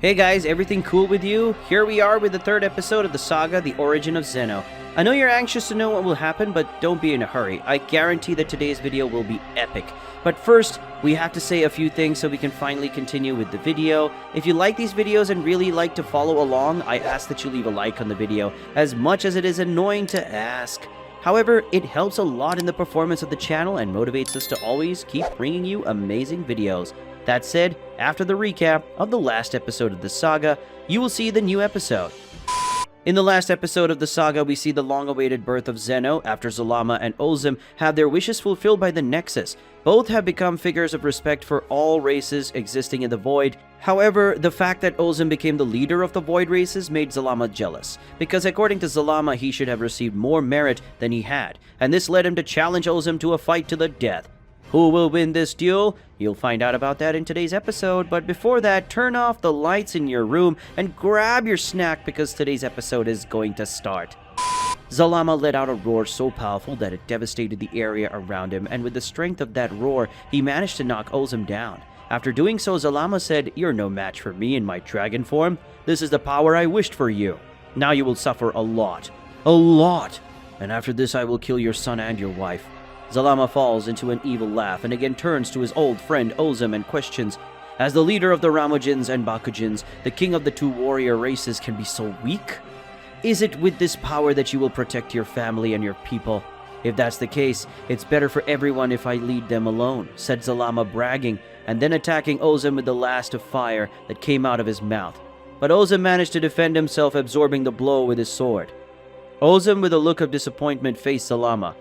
Hey guys, everything cool with you? Here we are with the third episode of the saga, The Origin of Zeno. I know you're anxious to know what will happen, but don't be in a hurry. I guarantee that today's video will be epic. But first, we have to say a few things so we can finally continue with the video. If you like these videos and really like to follow along, I ask that you leave a like on the video, as much as it is annoying to ask. However, it helps a lot in the performance of the channel and motivates us to always keep bringing you amazing videos. That said, after the recap of the last episode of the saga, you will see the new episode. In the last episode of the saga, we see the long-awaited birth of Zeno after Zalama and Ozem have their wishes fulfilled by the Nexus. Both have become figures of respect for all races existing in the Void. However, the fact that Ozem became the leader of the Void races made Zalama jealous, because according to Zalama, he should have received more merit than he had, and this led him to challenge Ozem to a fight to the death. Who will win this duel? You'll find out about that in today's episode, but before that, turn off the lights in your room and grab your snack because today's episode is going to start. Zalama let out a roar so powerful that it devastated the area around him, and with the strength of that roar, he managed to knock Ozem down. After doing so, Zalama said, "You're no match for me in my dragon form. This is the power I wished for you. Now you will suffer a lot. A lot! And after this I will kill your son and your wife." Zalama falls into an evil laugh and again turns to his old friend Ozem and questions, "As the leader of the Ramujins and Bakujins, the king of the two warrior races can be so weak? Is it with this power that you will protect your family and your people? If that's the case, it's better for everyone if I lead them alone," said Zalama, bragging, and then attacking Ozem with the last of fire that came out of his mouth. But Ozem managed to defend himself, absorbing the blow with his sword. Ozem, with a look of disappointment, faced Zalama.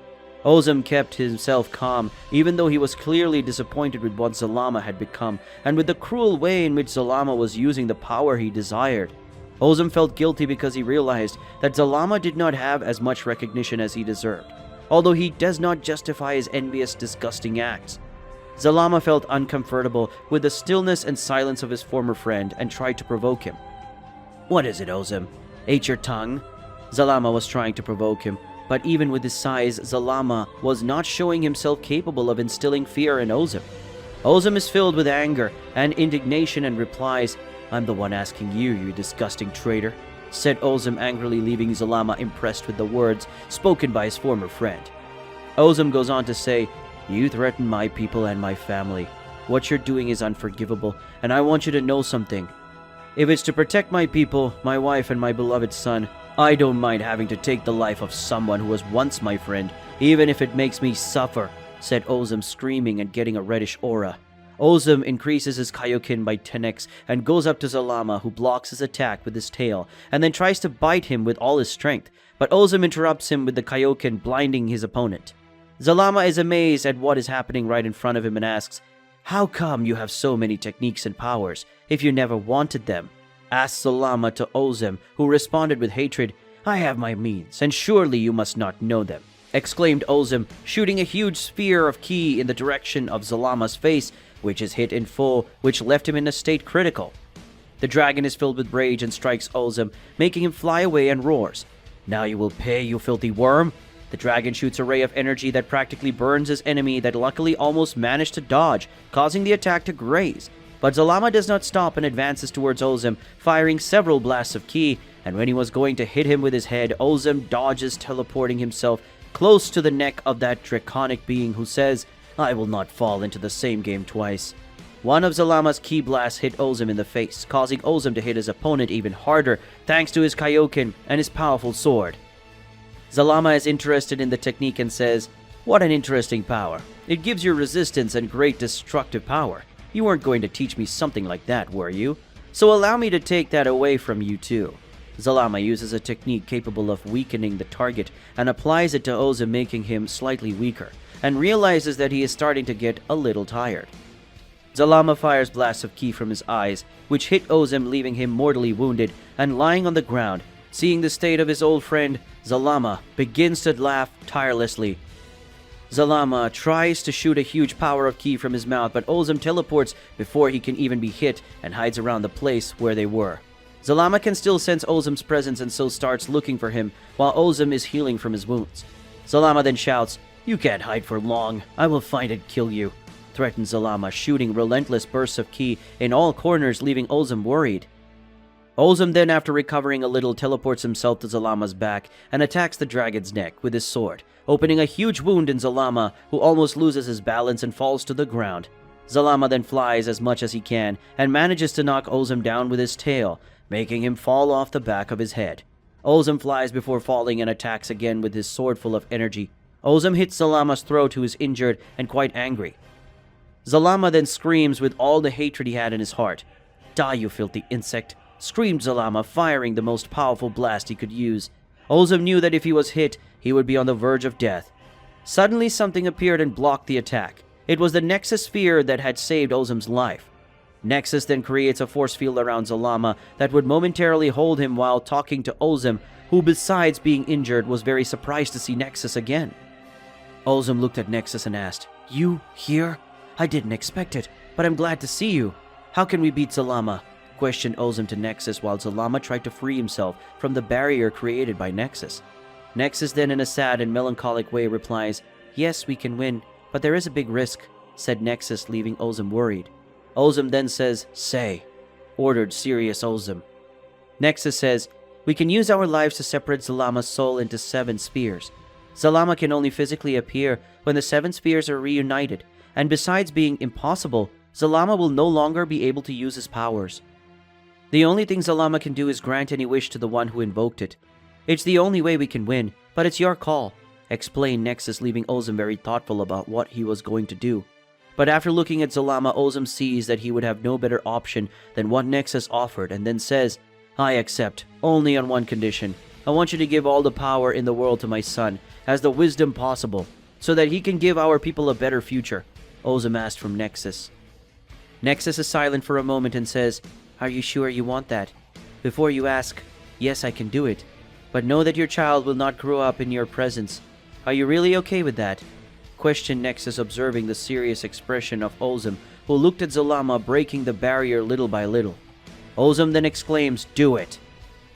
Ozem kept himself calm, even though he was clearly disappointed with what Zalama had become, and with the cruel way in which Zalama was using the power he desired. Ozem felt guilty because he realized that Zalama did not have as much recognition as he deserved, although he does not justify his envious, disgusting acts. Zalama felt uncomfortable with the stillness and silence of his former friend and tried to provoke him. "What is it, Ozem? Ate your tongue?" Zalama was trying to provoke him. But even with his size, Zalama was not showing himself capable of instilling fear in Ozem. Ozem is filled with anger and indignation and replies, "I'm the one asking you, you disgusting traitor," said Ozem angrily, leaving Zalama impressed with the words spoken by his former friend. Ozem goes on to say, "You threaten my people and my family. What you're doing is unforgivable, and I want you to know something. If it's to protect my people, my wife, and my beloved son, I don't mind having to take the life of someone who was once my friend, even if it makes me suffer," said Ozem, screaming and getting a reddish aura. Ozem increases his Kaioken by 10x and goes up to Zalama, who blocks his attack with his tail and then tries to bite him with all his strength, but Ozem interrupts him with the Kaioken, blinding his opponent. Zalama is amazed at what is happening right in front of him and asks, "How come you have so many techniques and powers if you never wanted them?" asked Zalama to Ozem, who responded with hatred, "I have my means, and surely you must not know them," exclaimed Ozem, shooting a huge sphere of ki in the direction of Zalama's face, which is hit in full, which left him in a state critical. The dragon is filled with rage and strikes Ozem, making him fly away and roars, "Now you will pay, you filthy worm!" The dragon shoots a ray of energy that practically burns his enemy that luckily almost managed to dodge, causing the attack to graze. But Zalama does not stop and advances towards Ozem, firing several blasts of ki, and when he was going to hit him with his head, Ozem dodges, teleporting himself close to the neck of that draconic being who says, "I will not fall into the same game twice." One of Zalama's ki blasts hit Ozem in the face, causing Ozem to hit his opponent even harder thanks to his Kaioken and his powerful sword. Zalama is interested in the technique and says, "What an interesting power. It gives you resistance and great destructive power. You weren't going to teach me something like that, were you? So allow me to take that away from you too." Zalama uses a technique capable of weakening the target and applies it to Ozem, making him slightly weaker, and realizes that he is starting to get a little tired. Zalama fires blasts of ki from his eyes, which hit Ozem, leaving him mortally wounded and lying on the ground. Seeing the state of his old friend, Zalama begins to laugh tirelessly. Zalama tries to shoot a huge power of ki from his mouth, but Ozem teleports before he can even be hit and hides around the place where they were. Zalama can still sense Ozem's presence and so starts looking for him while Ozem is healing from his wounds. Zalama then shouts, "You can't hide for long. I will find and kill you," threatens Zalama, shooting relentless bursts of ki in all corners, leaving Ozem worried. Ozem then, after recovering a little, teleports himself to Zalama's back and attacks the dragon's neck with his sword, opening a huge wound in Zalama, who almost loses his balance and falls to the ground. Zalama then flies as much as he can and manages to knock Ozem down with his tail, making him fall off the back of his head. Ozem flies before falling and attacks again with his sword full of energy. Ozem hits Zalama's throat, who is injured and quite angry. Zalama then screams with all the hatred he had in his heart. "Die, you filthy insect!" screamed Zalama, firing the most powerful blast he could use. Ozem knew that if he was hit, he would be on the verge of death. Suddenly something appeared and blocked the attack. It was the Nexus sphere that had saved Ozem's life. Nexus then creates a force field around Zalama that would momentarily hold him while talking to Ozem, who besides being injured was very surprised to see Nexus again. Ozem looked at Nexus and asked, "You here? I didn't expect it, but I'm glad to see you. How can we beat Zalama?" questioned Ozem to Nexus while Zalama tried to free himself from the barrier created by Nexus. Nexus then, in a sad and melancholic way, replies, "Yes, we can win, but there is a big risk," said Nexus, leaving Ozem worried. Ozem then says, "Say," ordered serious Ozem. Nexus says, "We can use our lives to separate Zalama's soul into 7 spheres. Zalama can only physically appear when the 7 spheres are reunited, and besides being impossible, Zalama will no longer be able to use his powers. The only thing Zalama can do is grant any wish to the one who invoked it. It's the only way we can win, but it's your call," explained Nexus, leaving Ozem very thoughtful about what he was going to do. But after looking at Zalama, Ozem sees that he would have no better option than what Nexus offered, and then says, "I accept, only on one condition. I want you to give all the power in the world to my son, as the wisdom possible, so that he can give our people a better future," Ozem asked from Nexus. Nexus is silent for a moment and says, "Are you sure you want that? Before you ask, yes, I can do it. But know that your child will not grow up in your presence. Are you really okay with that?" questioned Nexus, observing the serious expression of Ozem, who looked at Zalama breaking the barrier little by little. Ozem then exclaims, "Do it!"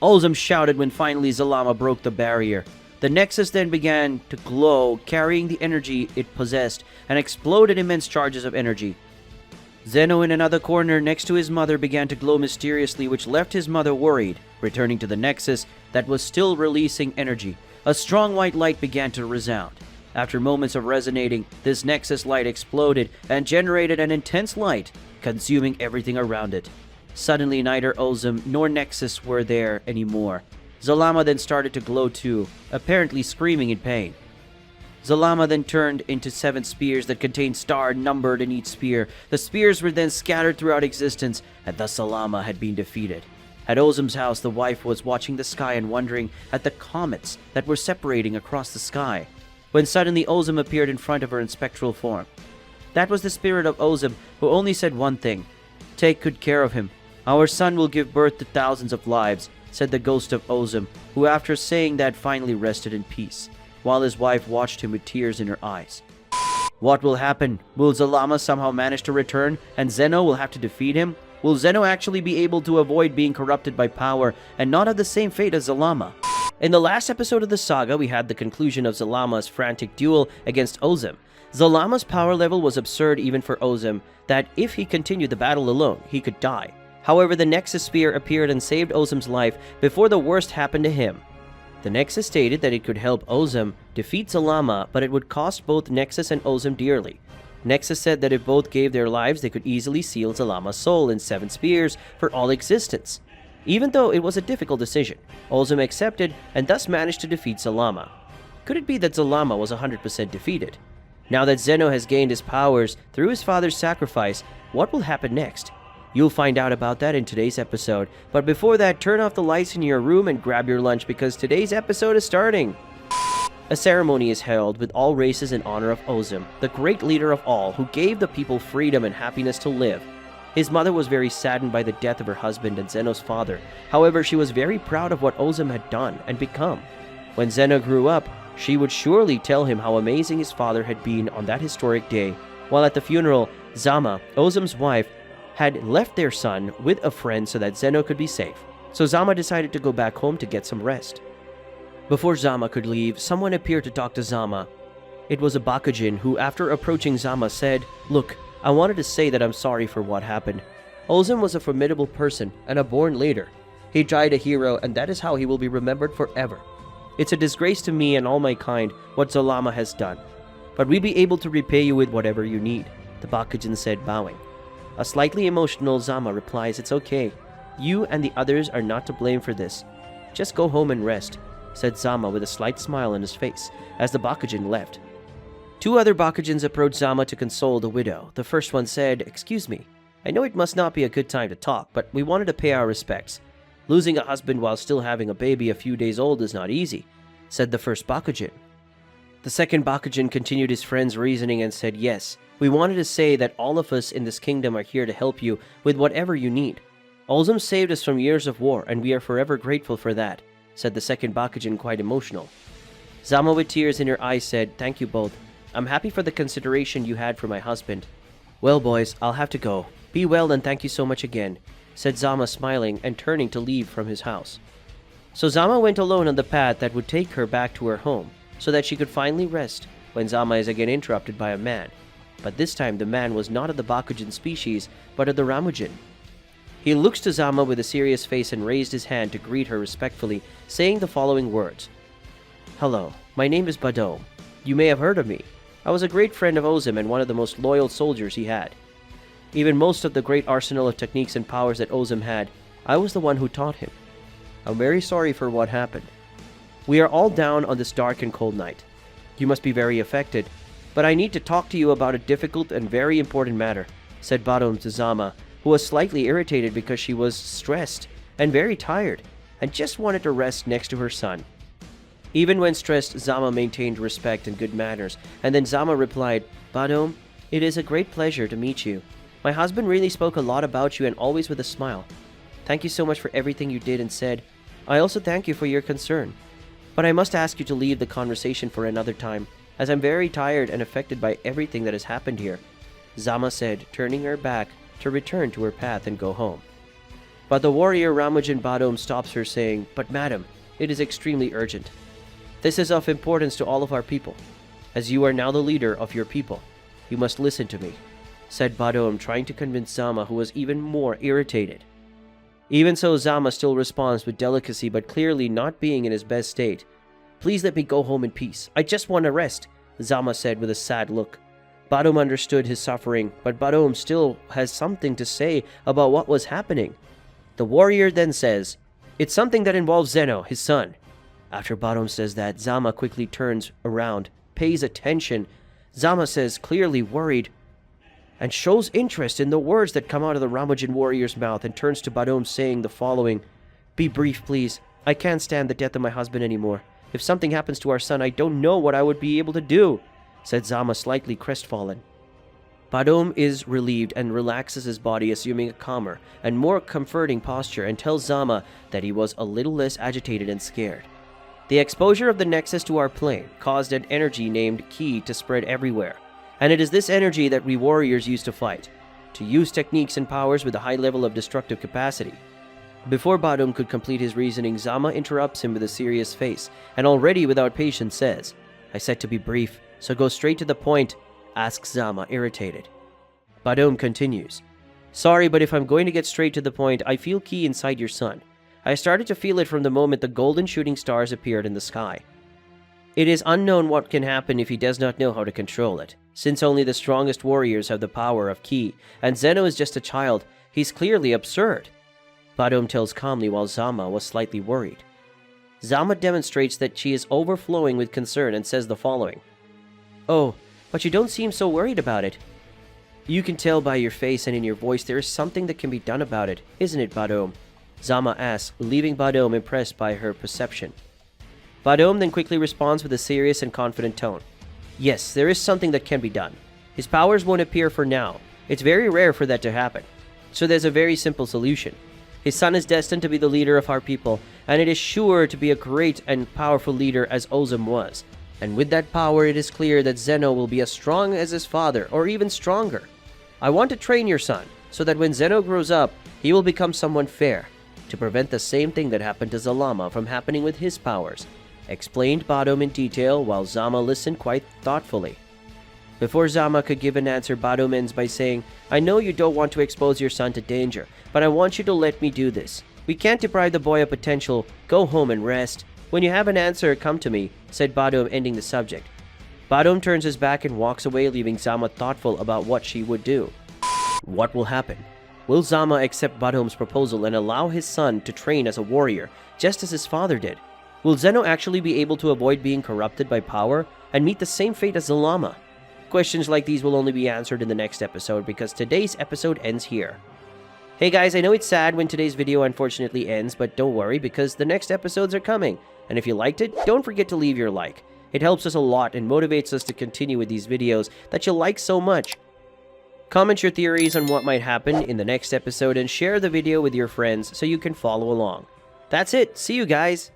Ozem shouted when finally Zalama broke the barrier. The Nexus then began to glow, carrying the energy it possessed, and exploded immense charges of energy. Zeno, in another corner next to his mother, began to glow mysteriously, which left his mother worried. Returning to the Nexus that was still releasing energy, a strong white light began to resound. After moments of resonating, this Nexus light exploded and generated an intense light, consuming everything around it. Suddenly, neither Ozem nor Nexus were there anymore. Zalama then started to glow too, apparently screaming in pain. Zalama then turned into 7 spheres that contained stars numbered in each sphere. The spheres were then scattered throughout existence, and thus Zalama had been defeated. At Ozem's house, the wife was watching the sky and wondering at the comets that were separating across the sky, when suddenly Ozem appeared in front of her in spectral form. That was the spirit of Ozem, who only said one thing: "Take good care of him. Our son will give birth to thousands of lives," said the ghost of Ozem, who after saying that finally rested in peace, while his wife watched him with tears in her eyes. What will happen? Will Zalama somehow manage to return, and Zeno will have to defeat him? Will Zeno actually be able to avoid being corrupted by power and not have the same fate as Zalama? In the last episode of the saga, we had the conclusion of Zalama's frantic duel against Ozem. Zalama's power level was absurd even for Ozem, that if he continued the battle alone, he could die. However, the Nexus Sphere appeared and saved Ozem's life before the worst happened to him. The Nexus stated that it could help Ozem defeat Zalama, but it would cost both Nexus and Ozem dearly. Nexus said that if both gave their lives, they could easily seal Zalama's soul in 7 spheres for all existence. Even though it was a difficult decision, Ozem accepted and thus managed to defeat Zalama. Could it be that Zalama was 100% defeated? Now that Zeno has gained his powers through his father's sacrifice, what will happen next? You'll find out about that in today's episode, but before that, turn off the lights in your room and grab your lunch because today's episode is starting. A ceremony is held with all races in honor of Ozem, the great leader of all, who gave the people freedom and happiness to live. His mother was very saddened by the death of her husband and Zeno's father. However, she was very proud of what Ozem had done and become. When Zeno grew up, she would surely tell him how amazing his father had been on that historic day. While at the funeral, Zama, Ozem's wife, had left their son with a friend so that Zeno could be safe. So Zama decided to go back home to get some rest. Before Zama could leave, someone appeared to talk to Zama. It was a Bakujin who, after approaching Zama, said, "Look, I wanted to say that I'm sorry for what happened. Ozem was a formidable person and a born leader. He died a hero, and that is how he will be remembered forever. It's a disgrace to me and all my kind what Zalama has done. But we'll be able to repay you with whatever you need, the Bakujin said, bowing. A slightly emotional Zama replies, "It's okay. You and the others are not to blame for this. Just go home and rest," said Zama with a slight smile on his face as the Bakujin left. Two other Bakujins approached Zama to console the widow. The first one said, "Excuse me, I know it must not be a good time to talk, but we wanted to pay our respects. Losing a husband while still having a baby a few days old is not easy," said the first Bakujin. The second Bakujin continued his friend's reasoning and said, "Yes, we wanted to say that all of us in this kingdom are here to help you with whatever you need. Ozem saved us from years of war, and we are forever grateful for that," said the second Bakujin, quite emotional. Zama, with tears in her eyes, said, "Thank you both. I'm happy for the consideration you had for my husband. Well, boys, I'll have to go. Be well and thank you so much again," said Zama, smiling and turning to leave from his house. So Zama went alone on the path that would take her back to her home, so that she could finally rest, when Zama is again interrupted by a man. But this time the man was not of the Bakujin species, but of the Ramujin. He looks to Zama with a serious face and raised his hand to greet her respectfully, saying the following words. "Hello, my name is Badom. You may have heard of me. I was a great friend of Ozem and one of the most loyal soldiers he had. Even most of the great arsenal of techniques and powers that Ozem had, I was the one who taught him. I'm very sorry for what happened. We are all down on this dark and cold night. You must be very affected, but I need to talk to you about a difficult and very important matter," said Badom to Zama, who was slightly irritated because she was stressed and very tired, and just wanted to rest next to her son. Even when stressed, Zama maintained respect and good manners, and then Zama replied, "Badom, it is a great pleasure to meet you. My husband really spoke a lot about you and always with a smile. Thank you so much for everything you did and said. I also thank you for your concern. But I must ask you to leave the conversation for another time, as I'm very tired and affected by everything that has happened here," Zama said, turning her back to return to her path and go home. But the warrior Ramujin Badom stops her, saying, "But madam, it is extremely urgent. This is of importance to all of our people. As you are now the leader of your people, you must listen to me," said Badom, trying to convince Zama, who was even more irritated. Even so, Zama still responds with delicacy, but clearly not being in his best state. "Please let me go home in peace. I just want to rest," Zama said with a sad look. Badom understood his suffering, but Badom still has something to say about what was happening. The warrior then says, "It's something that involves Zeno, his son." After Badom says that, Zama quickly turns around, pays attention. Zama says, clearly worried, and shows interest in the words that come out of the Ramujin warrior's mouth, and turns to Badom saying the following, "Be brief, please. I can't stand the death of my husband anymore. If something happens to our son, I don't know what I would be able to do," said Zama, slightly crestfallen. Badom is relieved and relaxes his body, assuming a calmer and more comforting posture, and tells Zama that he was a little less agitated and scared. The exposure of the nexus to our plane caused an energy named Ki to spread everywhere, and it is this energy that we warriors use to fight, to use techniques and powers with a high level of destructive capacity. Before Badom could complete his reasoning, Zama interrupts him with a serious face, and already without patience says, "I said to be brief, so go straight to the point," asks Zama, irritated. Badom continues, "Sorry, but if I'm going to get straight to the point, I feel Ki inside your son. I started to feel it from the moment the golden shooting stars appeared in the sky. It is unknown what can happen if he does not know how to control it, since only the strongest warriors have the power of Ki, and Zeno is just a child. He's clearly absurd," Badom tells calmly, while Zama was slightly worried. Zama demonstrates that she is overflowing with concern and says the following, "Oh, but you don't seem so worried about it. You can tell by your face and in your voice there is something that can be done about it, isn't it, Badom?" Zama asks, leaving Badom impressed by her perception. Badom then quickly responds with a serious and confident tone. "Yes, there is something that can be done. His powers won't appear for now. It's very rare for that to happen. So there's a very simple solution. His son is destined to be the leader of our people, and it is sure to be a great and powerful leader as Ozem was. And with that power, it is clear that Zeno will be as strong as his father, or even stronger. I want to train your son, so that when Zeno grows up, he will become someone fair, to prevent the same thing that happened to Zalama from happening with his powers," explained Badom in detail, while Zama listened quite thoughtfully. Before Zama could give an answer, Badom ends by saying, "I know you don't want to expose your son to danger, but I want you to let me do this. We can't deprive the boy of potential. Go home and rest. When you have an answer, come to me, said Badum, ending the subject. Badum turns his back and walks away, leaving Zama thoughtful about what she would do. What will happen? Will Zama accept Badum's proposal and allow his son to train as a warrior, just as his father did? Will Zeno actually be able to avoid being corrupted by power and meet the same fate as the llama? Questions like these will only be answered in the next episode, because today's episode ends here. Hey guys, I know it's sad when today's video unfortunately ends, but don't worry, because the next episodes are coming. And if you liked it, don't forget to leave your like. It helps us a lot and motivates us to continue with these videos that you like so much. Comment your theories on what might happen in the next episode and share the video with your friends so you can follow along. That's it. See you guys.